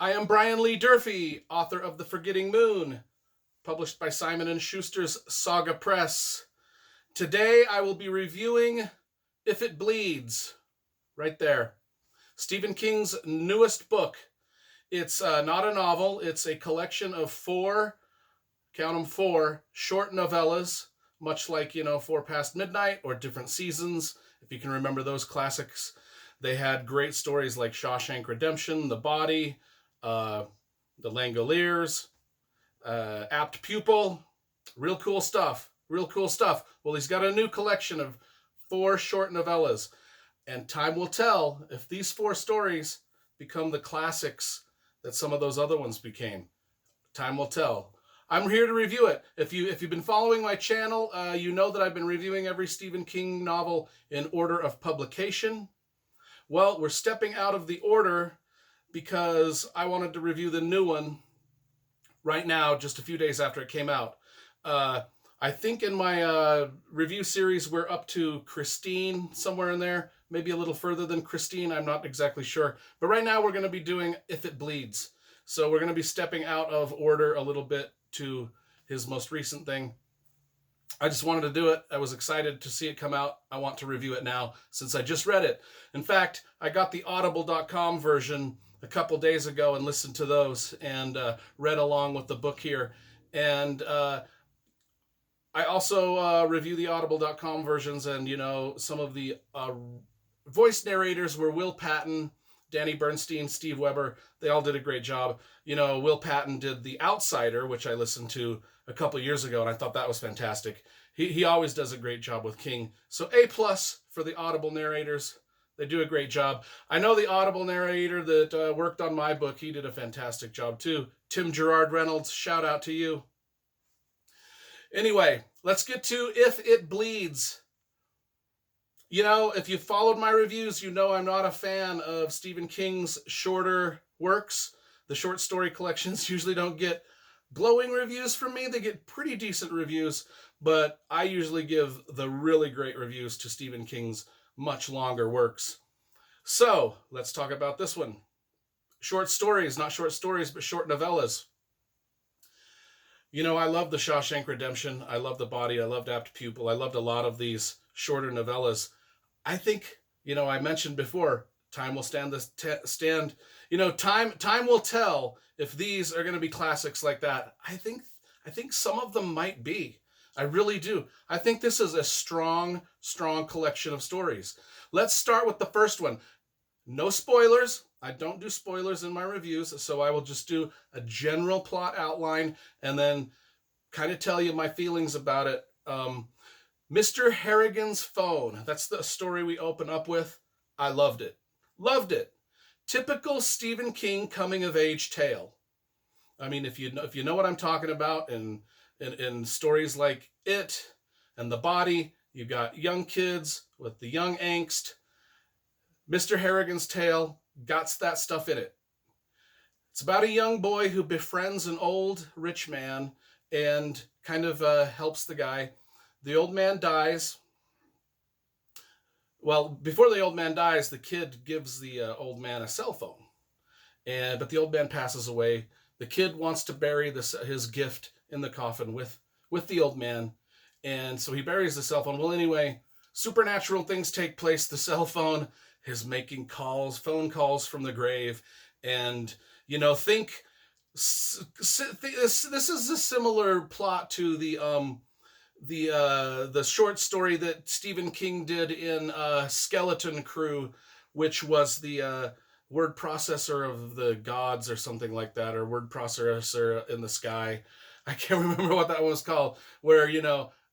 I am Brian Lee Durfee, author of The Forgetting Moon, published by Simon & Schuster's Saga Press. Today I will be reviewing If It Bleeds, right there. Stephen King's newest book. It's not a novel, it's a collection of count them four, short novellas, much like, Four Past Midnight or Different Seasons, if you can remember those classics. They had great stories like Shawshank Redemption, The Body, The Langoliers, Apt Pupil. Real cool stuff. Real cool stuff. Well, he's got a new collection of four short novellas, and time will tell if these four stories become the classics that some of those other ones became. Time will tell. I'm here to review it. If you've been following my channel, you know that I've been reviewing every Stephen King novel in order of publication. Well, we're stepping out of the order because I wanted to review the new one right now, just a few days after it came out. I think in my review series, we're up to Christine, somewhere in there, maybe a little further than Christine, I'm not exactly sure. But right now we're going to be doing If It Bleeds. So we're going to be stepping out of order a little bit to his most recent thing. I just wanted to do it. I was excited to see it come out. I want to review it now since I just read it. In fact, I got the audible.com version a couple days ago and listened to those and read along with the book here. And I also review the audible.com versions, and, some of the voice narrators were Will Patton, Danny Bernstein, Steve Weber. They all did a great job. Will Patton did The Outsider, which I listened to a couple years ago, and I thought that was fantastic. He always does a great job with King. So A+ for the Audible narrators. They do a great job. I know the Audible narrator that worked on my book. He did a fantastic job too. Tim Gerard Reynolds, shout out to you. Anyway, let's get to If It Bleeds. If you've followed my reviews, you know I'm not a fan of Stephen King's shorter works. The short story collections usually don't get glowing reviews from me. They get pretty decent reviews, but I usually give the really great reviews to Stephen King's much longer works. So let's talk about this one. Short stories, not short stories, but short novellas. I love The Shawshank Redemption. I love The Body. I loved Apt Pupil. I loved a lot of these shorter novellas. I think, I mentioned before, time will stand this stand. Time will tell if these are going to be classics like that. I think some of them might be. I really do. I think this is a strong collection of stories. Let's start with the first one. No spoilers. I don't do spoilers in my reviews, so I will just do a general plot outline and then kind of tell you my feelings about it. Mr. Harrigan's Phone. That's the story we open up with. I loved it. Loved it. Typical Stephen King coming-of-age tale. I mean, if you know what I'm talking about, in stories like It and The Body, you got young kids with the young angst. Mr. Harrigan's Tale got that stuff in it. It's about a young boy who befriends an old rich man and kind of helps the guy. The old man dies. Well, before the old man dies, the kid gives the old man a cell phone. But the old man passes away. The kid wants to bury his gift in the coffin with the old man. And so he buries the cell phone. Well, anyway, supernatural things take place. The cell phone is making phone calls from the grave. And, think this is a similar plot to the short story that Stephen King did in Skeleton Crew, which was the word processor of the gods or something like that, or word processor in the sky. I can't remember what that was called, where,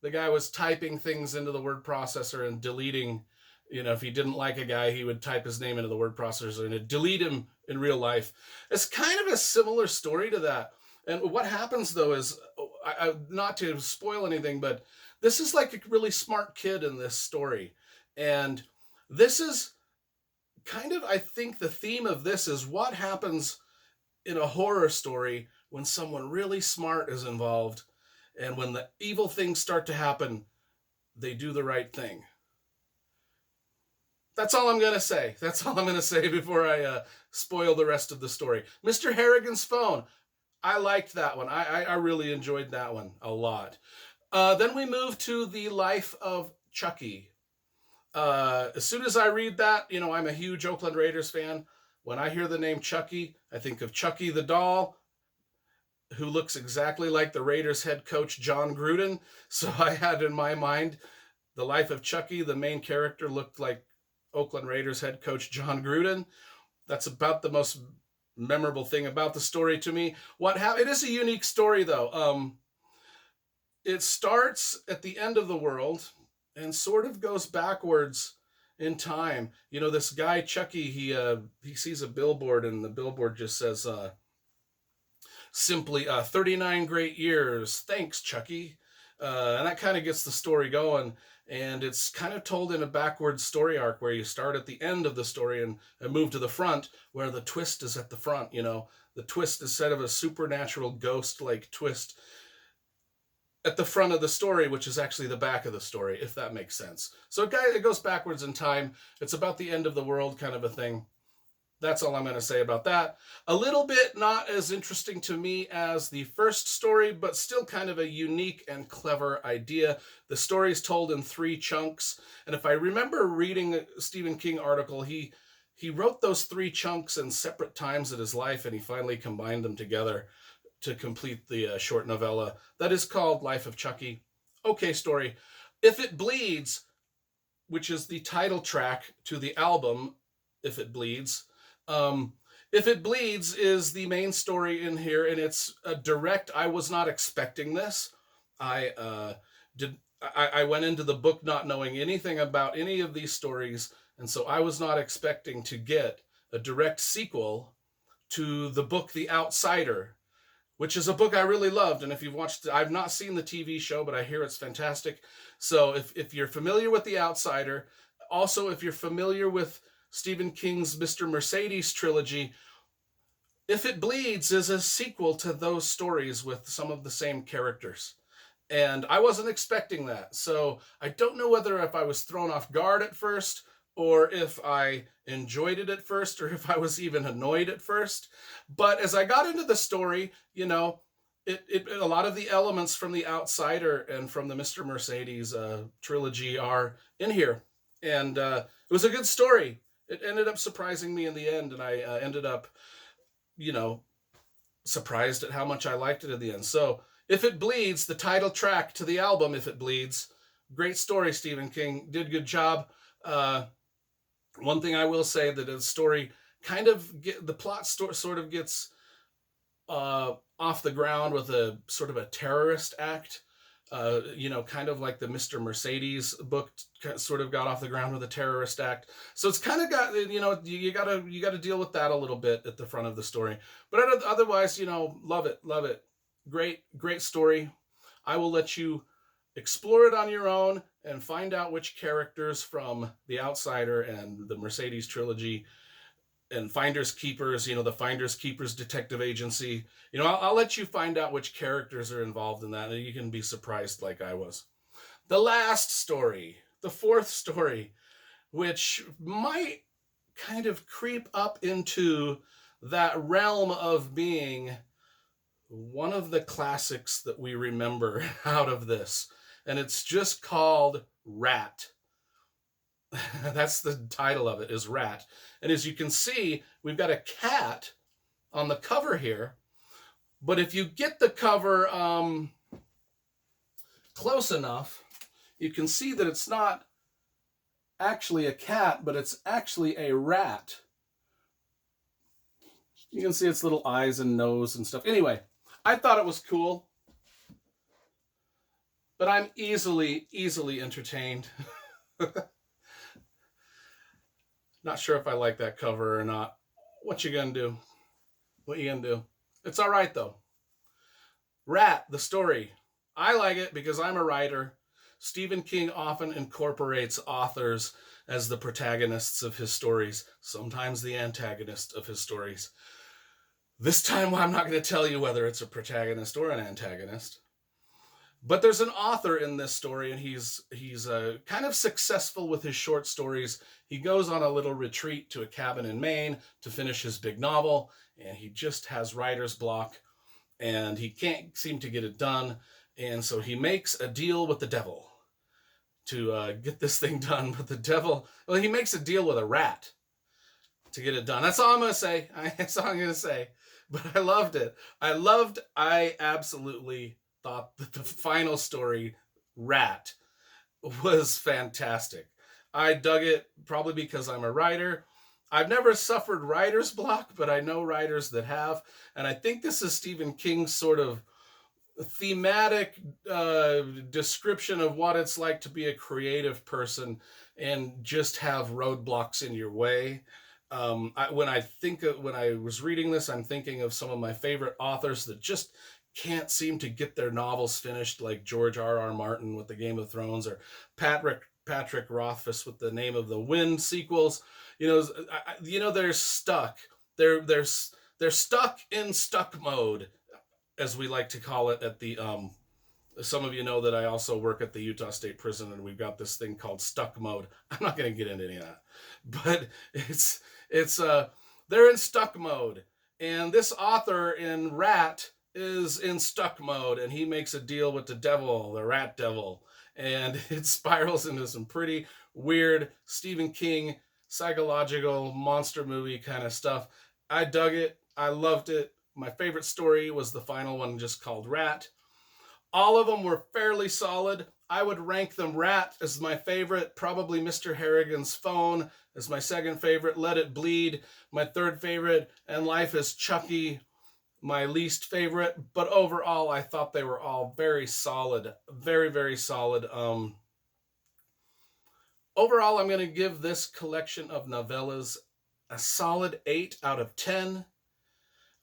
the guy was typing things into the word processor and deleting, if he didn't like a guy, he would type his name into the word processor and it'd delete him in real life. It's kind of a similar story to that. And what happens, though, is, not to spoil anything, but this is like a really smart kid in this story. And this is kind of, I think the theme of this is what happens in a horror story when someone really smart is involved, and when the evil things start to happen, they do the right thing. That's all I'm going to say. That's all I'm going to say before I spoil the rest of the story. Mr. Harrigan's Phone. I liked that one. I really enjoyed that one a lot. Then we move to the life of Chucky. As soon as I read that, I'm a huge Oakland Raiders fan. When I hear the name Chucky, I think of Chucky the doll, who looks exactly like the Raiders head coach John Gruden. So I had in my mind the life of Chucky. The main character looked like Oakland Raiders head coach John Gruden. That's about the most memorable thing about the story to me. It is a unique story though. It starts at the end of the world and sort of goes backwards in time. This guy Chucky, he sees a billboard, and the billboard just says simply 39 great years. Thanks, Chucky. And that kind of gets the story going. And it's kind of told in a backwards story arc where you start at the end of the story and move to the front, where the twist is at the front. The twist, instead of a supernatural ghost-like twist, at the front of the story, which is actually the back of the story, if that makes sense. So it goes backwards in time. It's about the end of the world kind of a thing. That's all I'm going to say about that. A little bit not as interesting to me as the first story, but still kind of a unique and clever idea. The story is told in 3 chunks. And if I remember reading a Stephen King article, he wrote those 3 chunks in separate times of his life, and he finally combined them together to complete the short novella that is called Life of Chucky. Okay, story. If It Bleeds, which is the title track to the album, If It Bleeds. If It Bleeds is the main story in here, and it's a direct. I was not expecting this. I went into the book not knowing anything about any of these stories, and so I was not expecting to get a direct sequel to the book The Outsider, which is a book I really loved. And if you've watched, I've not seen the TV show, but I hear it's fantastic. So if you're familiar with The Outsider, also if you're familiar with Stephen King's Mr. Mercedes trilogy, If It Bleeds is a sequel to those stories with some of the same characters. And I wasn't expecting that. So I don't know whether if I was thrown off guard at first, or if I enjoyed it at first, or if I was even annoyed at first. But as I got into the story, a lot of the elements from The Outsider and from the Mr. Mercedes trilogy are in here. And it was a good story. It ended up surprising me in the end, and I ended up, surprised at how much I liked it in the end. So, If It Bleeds, the title track to the album, If It Bleeds. Great story, Stephen King. Did a good job. One thing I will say, that the story the plot sort of gets off the ground with a sort of a terrorist act. Kind of like the Mr. Mercedes book sort of got off the ground with a terrorist act. So it's kind of got, you gotta deal with that a little bit at the front of the story. But otherwise, love it. Great story. I will let you explore it on your own and find out which characters from The Outsider and the Mercedes trilogy and Finders Keepers, the Finders Keepers detective agency. I'll let you find out which characters are involved in that, and you can be surprised like I was. The last story, the 4th story, which might kind of creep up into that realm of being one of the classics that we remember out of this. And it's just called Rat. That's the title of it, is Rat. And as you can see, we've got a cat on the cover here. But if you get the cover close enough, you can see that it's not actually a cat, but it's actually a rat. You can see its little eyes and nose and stuff. Anyway, I thought it was cool. But I'm easily entertained. Not sure if I like that cover or not. What you gonna do? It's all right, though. Rat, the story. I like it because I'm a writer. Stephen King often incorporates authors as the protagonists of his stories, sometimes the antagonist of his stories. This time, I'm not going to tell you whether it's a protagonist or an antagonist. But there's an author in this story, and he's kind of successful with his short stories. He goes on a little retreat to a cabin in Maine to finish his big novel, and he just has writer's block, and he can't seem to get it done. And so he makes a deal with the devil to get this thing done. But the devil, well, he makes a deal with a rat to get it done. That's all I'm going to say. That's all I'm going to say. But I loved it. I absolutely thought that the final story, Rat, was fantastic. I dug it probably because I'm a writer. I've never suffered writer's block, but I know writers that have. And I think this is Stephen King's sort of thematic description of what it's like to be a creative person and just have roadblocks in your way. When I was reading this, I'm thinking of some of my favorite authors that just can't seem to get their novels finished, like George R.R. Martin with the Game of Thrones, or Patrick Rothfuss with the Name of the Wind sequels. They're stuck. They're stuck in stuck mode, as we like to call it at the some of you know that I also work at the Utah State Prison, and we've got this thing called stuck mode. I'm not going to get into any of that, but it's they're in stuck mode, and this author in Rat is in stuck mode, and he makes a deal with the devil, the rat devil, and it spirals into some pretty weird Stephen King psychological monster movie kind of stuff. I dug it. I loved it. My favorite story was the final one, just called Rat. All of them were fairly solid. I would rank them. Rat as my favorite, probably Mr. Harrigan's Phone as my second favorite, Let It Bleed my third favorite, and Life is Chucky my least favorite. But overall, I thought they were all very solid, very, very solid. Overall, I'm going to give this collection of novellas a solid 8 out of 10,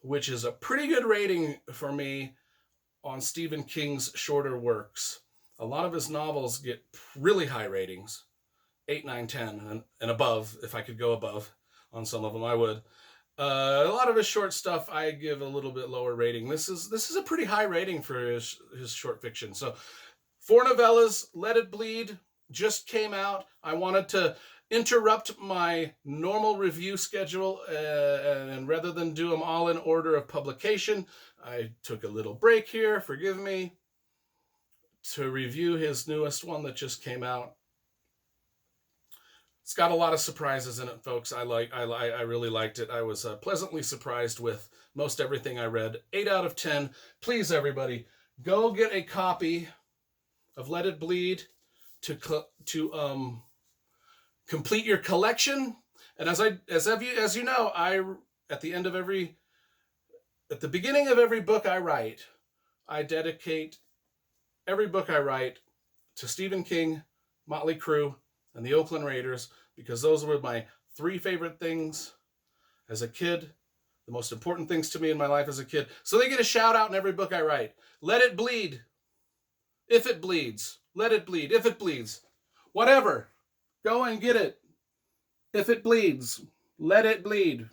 which is a pretty good rating for me on Stephen King's shorter works. A lot of his novels get really high ratings, 8, 9, 10, and above. If I could go above on some of them, I would. A lot of his short stuff, I give a little bit lower rating. This is a pretty high rating for his short fiction. So 4 novellas, Let It Bleed, just came out. I wanted to interrupt my normal review schedule, and rather than do them all in order of publication, I took a little break here, forgive me, to review his newest one that just came out. It's got a lot of surprises in it, folks. I really liked it. I was pleasantly surprised with most everything I read. 8 out of 10. Please, everybody, go get a copy of Let It Bleed to complete your collection. And as you know, at the beginning of every book I write, I dedicate every book I write to Stephen King, Motley Crue, and the Oakland Raiders, because those were my 3 favorite things as a kid, the most important things to me in my life as a kid. So they get a shout out in every book I write. Let it bleed. If it bleeds. Let it bleed. If it bleeds. Whatever. Go and get it. If it bleeds. Let it bleed.